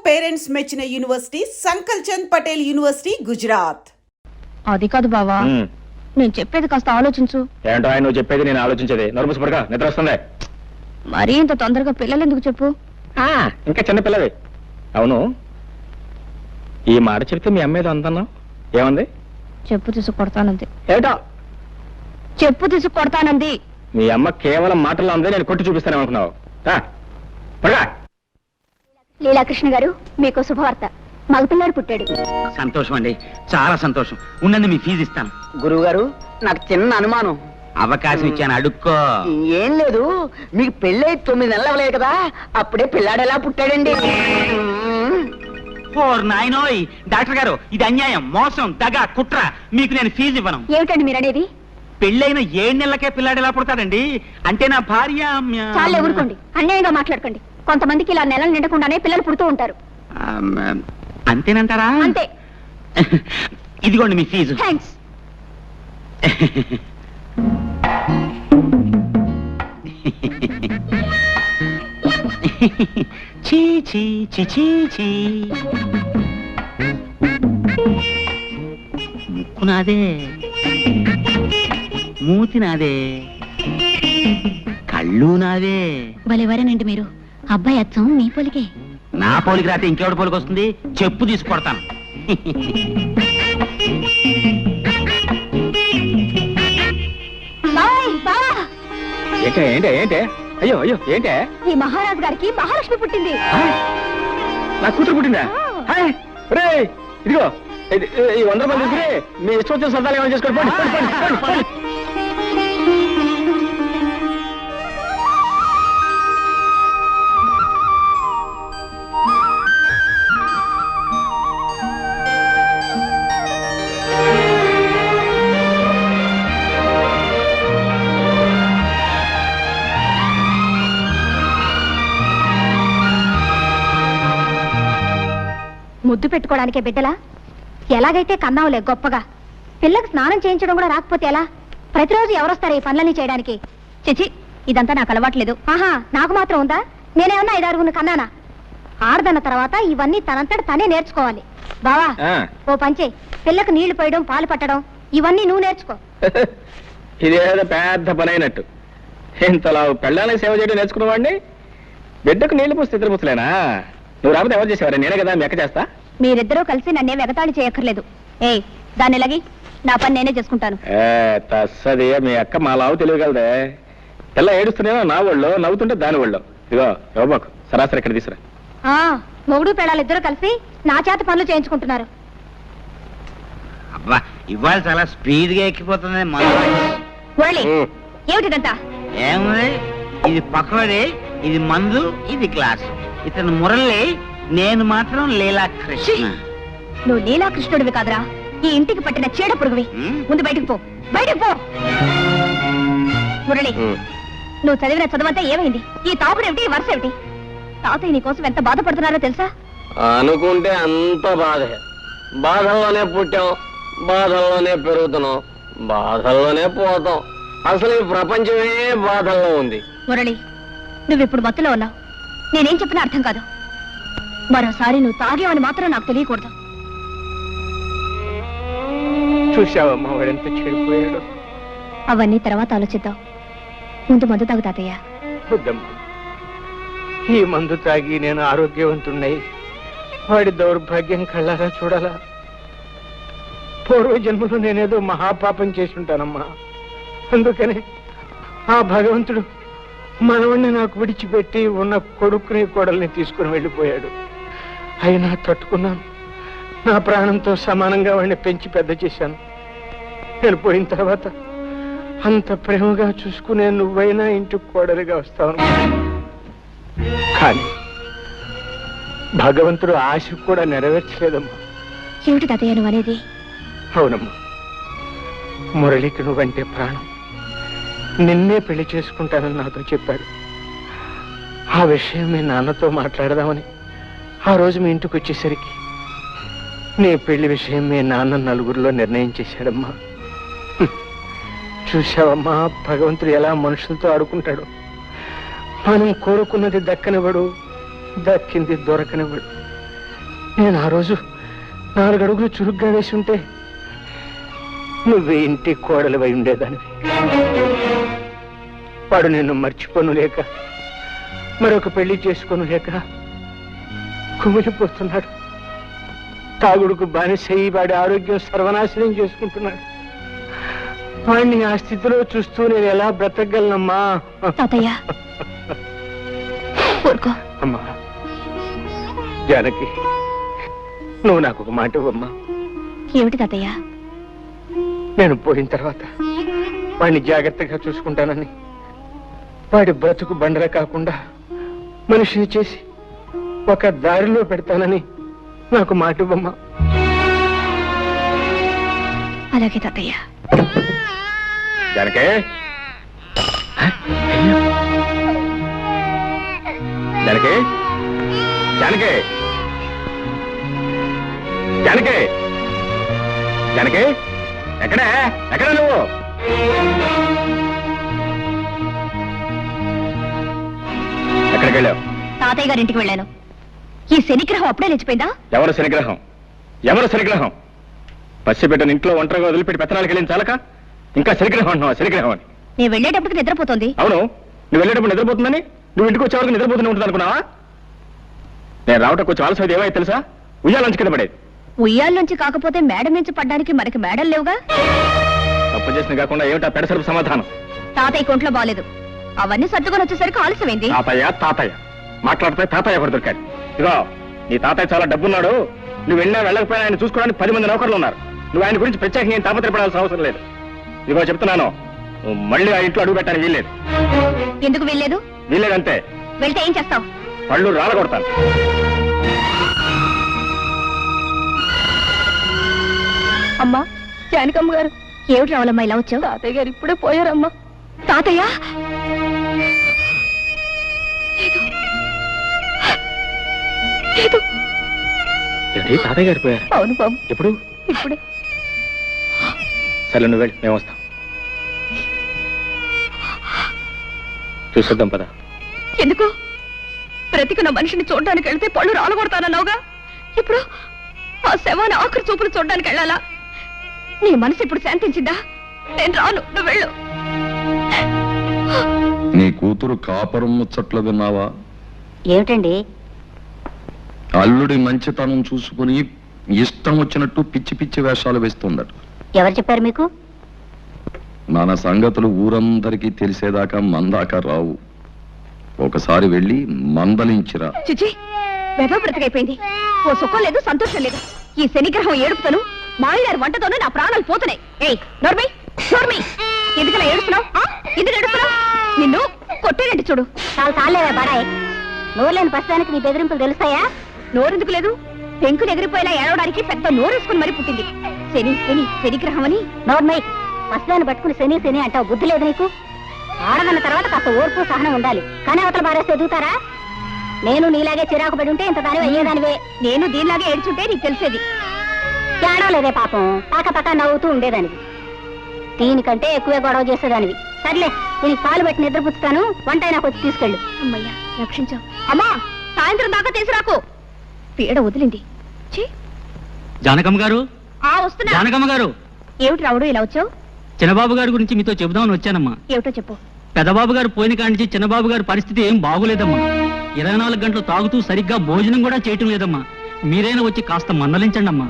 Parents మెచ్చిన university సంకల్ Chand Patel university Gujarat. అది కాదు బావా, నేను చెప్పేది కాస్త ఆలోచించు. ఏంటో ఆయన నువ్వు చెప్పేది నేను ఆలోచించేది. నోరుమూసిపడగా నిద్ర వస్తుంది. మరీ ఇంత తొందరగా పిల్లలు ఎందుకు చెప్పు? ఇంకా చిన్న పిల్లవి. అవును, ఈ మాట చెప్తే మీ అమ్మ ఏదో అందన్నావు, ఏమంది? చెప్పు తీసుకు కొడతానంది. ఏటో చెప్పు తీసుకు కొడతానంది. మీ అమ్మ కేవలం మాటల్లో ఉంది, నేను కొట్టి చూపిస్తాను అనుకున్నావు. లీలాకృష్ణ గారు, మీకు శుభవార్త, మగపిల్లాడు పుట్టాడు. సంతోషం అండి, చాలా సంతోషం. ఉండండి, మీ ఫీజు ఇస్తాను. గురువు గారు, నాకు చిన్న అనుమానం. అవకాశం ఇచ్చాను, అడుక్కో. ఏం లేదు, మీకు పెళ్ళై 9 నెలలు అవ్వలేదు కదా, అప్పుడే పిల్లాడు ఎలా పుట్టాడండి? ఓర్ నాయనోయ్, డాక్టర్ గారు, ఇది అన్యాయం, మోసం, దగ, కుట్ర. మీకు నేను ఫీజు ఇవ్వను. ఏమిటండి మీరు అనేది? పెళ్ళైన 7 నెలలకే పిల్లాడు ఎలా పుడతాడండి? అంటే నా భార్య. చాలా ఊరుకోండి, అన్యాయంగా మాట్లాడకండి. కొంతమందికి ఇలా నెలలు నిండకుండానే పిల్లలు పుడుతూ ఉంటారు. అంతేనంటారా? అంతే. ఇదిగోండి మీ ఫీజు. థాంక్స్. చీ చీ చీ చీ చీ. ముక్కు నాదే, మూతి నాదే, కళ్ళు నాదే. భలేవారేనండి మీరు. అబ్బాయి అచ్చం మీ పోలికే. నా పోలికి రాతే ఇంకెవడి పోలికి వస్తుంది? చెప్పు తీసుకొడతాను. ఏంటే ఏంటే ఏంటే? అయ్యో అయ్యో ఏంటే? ఈ మహారాజు గారికి మహాలక్ష్మి పుట్టింది. నా కూతురు పుట్టిందా? ఇదిగో ఈ 100 రూపాయలు తీసుకుని మీ ఇష్టం వచ్చిన సరదాలు ఏమైనా చేసుకోండి. ముద్దు పెట్టుకోవడానికే బిడ్డలా? ఎలాగైతే కన్నావులే గొప్పగా. పిల్లకి స్నానం చేయించడం కూడా రాకపోతే ఎలా? ప్రతిరోజు ఎవరొస్తారు ఈ పనులన్నీ చేయడానికి? చిచి, ఇదంతా నాకు అలవాట్లేదు. ఆహా, నాకు మాత్రం ఉందా? నేనేమన్నా 5-6 కన్నానా? ఆడదన్న తర్వాత ఇవన్నీ తనంతట తనే నేర్చుకోవాలి. బావా, ఓ పంచే, పిల్లకు నీళ్లు పోయడం, పాలు పట్టడం, ఇవన్నీ నువ్వు నేర్చుకో. ఇదేదో పెద్ద పని అయినట్టు. ఇంతలా పెళ్ళానికి సేవ చేయడం నేర్చుకున్నవాడిని బిడ్డకు నీళ్లు పోస్తే ఇద్దరు పుస్తలేనా? నువ్వు రాకపోతే ఎవరు చేసేవారు? నేనే కదా మీ అక్క చేస్తా. మీరిద్దరూ కలిసి నన్నే వెగతాళి చేయక్కర్లేదు. దాన్ని ఎలాగి, నా పని నేనే చేసుకుంటాను. తస్సది, మీ అక్క మా లావు తెలియగలదే. పిల్ల ఏడుస్తున్నానో నా ఒళ్ళో, నవ్వుతుంటే దాని ఒళ్ళో. ఇదిగో ఇవ్వబాకు, సరాసరి ఇక్కడ తీసురా. మొగుడు పెళ్ళాలు ఇద్దరు కలిసి నా చేత పనులు చేయించుకుంటున్నారు. అబ్బా, ఇవాళ చాలా స్పీడ్ గా ఎక్కిపోతుంది. ఏమిటిదంతా? ఏముంది, ఇది పకోడీ, ఇది మందు, ఇది గ్లాసు. ఇతను మురళి, నేను మాత్రం లీలాకృష్ణ. నువ్వు లీలాకృష్ణుడివి కాదురా, ఈ ఇంటికి పట్టిన చీడ పురుగువి. ముందు బయటికి పో, బయటికి పో. మురళి, నువ్వు చదివిన చదువంతా ఏమైంది? ఈ తాపుడేమిటి, ఈ వరుస ఏమిటి? తాతయ్య నీ కోసం ఎంత బాధపడుతున్నారో తెలుసా? అనుకుంటే అంత బాధే. బాధల్లోనే పుట్టాం, బాధల్లోనే పెరుగుతున్నాం, బాధల్లోనే పోతాం. అసలు ఈ ప్రపంచమే బాధల్లో ఉంది. మురళి, నువ్విప్పుడు మత్తులో ఉన్నావు. నేనేం చెప్పినా అర్థం కాదు. మరోసారి నువ్వు తాగేవని మాత్రం నాకు తెలియకూడదు. చూసావమ్మా వాడెంత చెడిపోయాడు. అవన్నీ తర్వాత ఆలోచిద్దాం. ముందు మందు తాగు తాతయ్య. వద్దమ్మా, ఈ మందు తాగి నేను ఆరోగ్యవంతున్నై వాడి దౌర్భాగ్యం కళ్ళారా చూడాలా? పూర్వ జన్మలో నేనేదో మహాపాపం చేసి ఉంటానమ్మా. అందుకనే ఆ భగవంతుడు మనవణ్ణి నాకు విడిచిపెట్టి ఉన్న కొడుకుని కోడల్ని తీసుకుని వెళ్ళిపోయాడు. అయినా తట్టుకున్నాను. నా ప్రాణంతో సమానంగా వాడిని పెంచి పెద్ద చేశాను. నేను పోయిన తర్వాత అంత ప్రేమగా చూసుకునే నువ్వైనా ఇంటికి కోడలిగా వస్తావు. కానీ భగవంతుడు ఆశ కూడా నెరవేర్చలేదమ్మా. ఏమిటి తాతయ్య నువ్వు అనేది? అవునమ్మా, మురళికి నువ్వంటే ప్రాణం. నిన్నే పెళ్లి చేసుకుంటానని నాతో చెప్పాడు. ఆ విషయం మీ నాన్నతో మాట్లాడదామని ఆ రోజు మీ ఇంటికి వచ్చేసరికి నీ పెళ్లి విషయం మీ నాన్న నలుగురిలో నిర్ణయం చేశాడమ్మా. చూశావమ్మా, భగవంతుడు ఎలా మనుషులతో ఆడుకుంటాడు. మనం కోరుకున్నది దక్కనివ్వడు, దక్కింది దొరకనివ్వడు. నేను ఆ రోజు 4 అడుగులు చురుగ్గా వేసి ఉంటే నువ్వే ఇంటి కోడలివై ఉండేదానివి. వాడు నిన్ను మర్చిపోను లేక మరొక పెళ్లి చేసుకోను లేక కుమిలిపోతున్నాడు. తాగుడుకు బానిసయి వాడి ఆరోగ్యం సర్వనాశనం చేసుకుంటున్నాడు. వాడిని ఆ స్థితిలో చూస్తూ నేను ఎలా బ్రతకగలనమ్మా? తాతయ్య ఊరుకో. అమ్మా జానకి, నువ్వు నాకు ఒక మాట ఇవ్వమ్మా. ఏమిటి తాతయ్య? నేను పోయిన తర్వాత వాడిని జాగ్రత్తగా చూసుకుంటానని, వాడి బ్రతుకు బండర కాకుండా మనిషిని చేసి ఒక దారిలో పెడతానని నాకు మాట ఇవ్వమ్మా. అలాగే తాతయ్య. జానకే, జానకే, జానకే, జానకే, జానకే, ఎక్కడా ఎక్కడా నువ్వు? ఎక్కడికి వెళ్ళావు? తాతయ్య గారింటికి వెళ్ళాను. ఈ శనిగ్రహం అప్పుడే లేచిపోయిందా? ఎవరు శనిగ్రహం? ఎవరు శనిగ్రహం? పసిబిడ్డను ఇంట్లో ఒంటరిగా వదిలిపెట్టి పెత్తనాలకు వెళ్ళిన చాలక ఇంకా శనిగ్రహం అంటున్నావా? శనిగ్రహం అని. నేను వెళ్ళేటప్పటికి నిద్రపోతుంది. అవును, నువ్వు వెళ్ళేటప్పుడు నిద్రపోతుందని నువ్వు ఇంటికి వచ్చే వరకు నిద్రపోతూనే ఉంటుంది అనుకున్నావా? నేను రావటం కొంచెం ఆలస్యం ఏమైతే తెలుసా? ఉయ్యాలంచి కింద పడేది. ఉయ్యాల నుంచి కాకపోతే మేడ నుంచి పడ్డానికి మనకి మేడలు లేవుగా. తప్పు చేసిన కాకుండా ఏమిటా పెడసరుపు సమాధానం? తాతయ్య కొంట్లో బాలేదు. అవన్నీ సర్దుకొని వచ్చేసరికి ఆలస్యమైంది. తాతయ్య తాతయ్య మాట్లాడితే తాతయ్య ఒకటి దొరికాడు. ఇదిగో, నీ తాతయ్య చాలా డబ్బున్నాడు. నువ్వు వెళ్ళినా వెళ్ళకపోయినా ఆయన చూసుకోవడానికి 10 మంది నౌకర్లు ఉన్నారు. నువ్వు ఆయన గురించి ప్రత్యేకంగా ఏం తాపత్రపడాల్సిన అవసరం లేదు. ఇదిగో చెప్తున్నాను, నువ్వు మళ్ళీ ఆ ఇంట్లో అడుగు పెట్టడానికి వీల్లేదు. ఎందుకు వెళ్ళలేదు? వీల్లేదంతే. వెళ్తే ఏం చేస్తావు? పళ్ళు రాలగొడతాను. అమ్మా, జానకమ్మ గారు. ఏమిటి రావాలమ్మా ఇలా వచ్చావు? తాతయ్య గారు ఇప్పుడే పోయారమ్మా. తాతయ్య? ఏంటి, తాతయ్య గారు పోయారు? అవును బాబు. ఎప్పుడు? ఇప్పుడే. సరే నువ్వు వెళ్ళి, మేము వస్తాం. చూసొద్దాం పద. ఎందుకు? బ్రతికున్న మనిషిని చూడడానికి వెళ్తే పళ్ళు రాలగొడతానన్నావుగా. ఇప్పుడు ఆ శవాన్ని ఆఖరి చూపులు చూడడానికి వెళ్ళాలా? నీ మనసు ఇప్పుడు శాంతించిందా? నేను రాను, నువ్వు వెళ్ళు. నీ కూతురు కాపురం ముచ్చట్లు విన్నావా? ఏమిటండి? అల్లుడి మంచితనం చూసుకుని ఇష్టం వచ్చినట్టు పిచ్చి పిచ్చి వేషాలు వేస్తుందట. ఎవరు చెప్పారు మీకు? మన సంగతులు ఊరందరికీ తెలిసేదాకా మందాక రావు. ఒకసారి వెళ్ళి మందలించిరా. చిచి, వెధవ బ్రతికైపోయింది. ఓ సుఖం లేదు, సంతోషం లేదు. ఈ శనిగ్రహం ఏడుపుతోను, మాయగారి వంటతోనూ నా ప్రాణాలు పోతున్నాయి. ఏయ్ నోర్మై, నోర్మై, ఎందుకలా ఏడుస్తున్నావు? ఎందుకు ఏడుస్తున్నావు? నిన్ను కొట్టేనండి చూడు. చాలా చాలేవా బాడాయ్? నోరులేని ప్రస్తుతానికి నీ బెదిరింపులు తెలుస్తాయా? నోరెందుకు లేదు? పెంకులు ఎగిరిపోయేలా ఏడవడానికి పెద్ద నోరేసుకుని మరీ పుట్టింది. శని శని శనిగ్రహం అని. నోర్మై, ప్రస్తుతాన్ని పట్టుకుని శని శని అంటావు. బుద్ధి లేదు నీకు? ఆడదన్న తర్వాత కాస్త ఓర్పు సహనం ఉండాలి. కానీ అవతల బారేస్తే ఎదుగుతారా? నేను నీలాగే చిరాకు పడి ఉంటే ఇంత దాని అయ్యేదానివే. నేను దీనిలాగే ఏడ్చుంటే నీకు తెలిసేది. ఏడవలేదే పాపం, పక్క నవ్వుతూ ఉండేదానివి. దీనికంటే ఎక్కువే గొడవ చేసేదానివి. సర్లే, దీనికి పాలు పెట్టి నిద్రపుచ్చుతాను. వంట నాకు వచ్చి తీసుకెళ్ళు. అమ్మయ్యా, రక్షించావు. అమ్మా, సాయంత్రం దాకా తీసుకురాకు. పీడ వదిలింది. జానకమ్మ గారు, వస్తున్నా. జానకమ్మ గారు. ఏమిటి రావుడు ఇలా వచ్చావు? చిన్నబాబు గారి గురించి మీతో చెబుదామని వచ్చానమ్మా. ఏమిటో చెప్పు. పెద్దబాబు గారు పోయిన కాడి నుంచి చిన్నబాబు గారి పరిస్థితి ఏం బాగులేదమ్మా. 24 గంటలు తాగుతూ సరిగ్గా భోజనం కూడా చేయటం లేదమ్మా. మీరైనా వచ్చి కాస్త మందలించండి అమ్మా.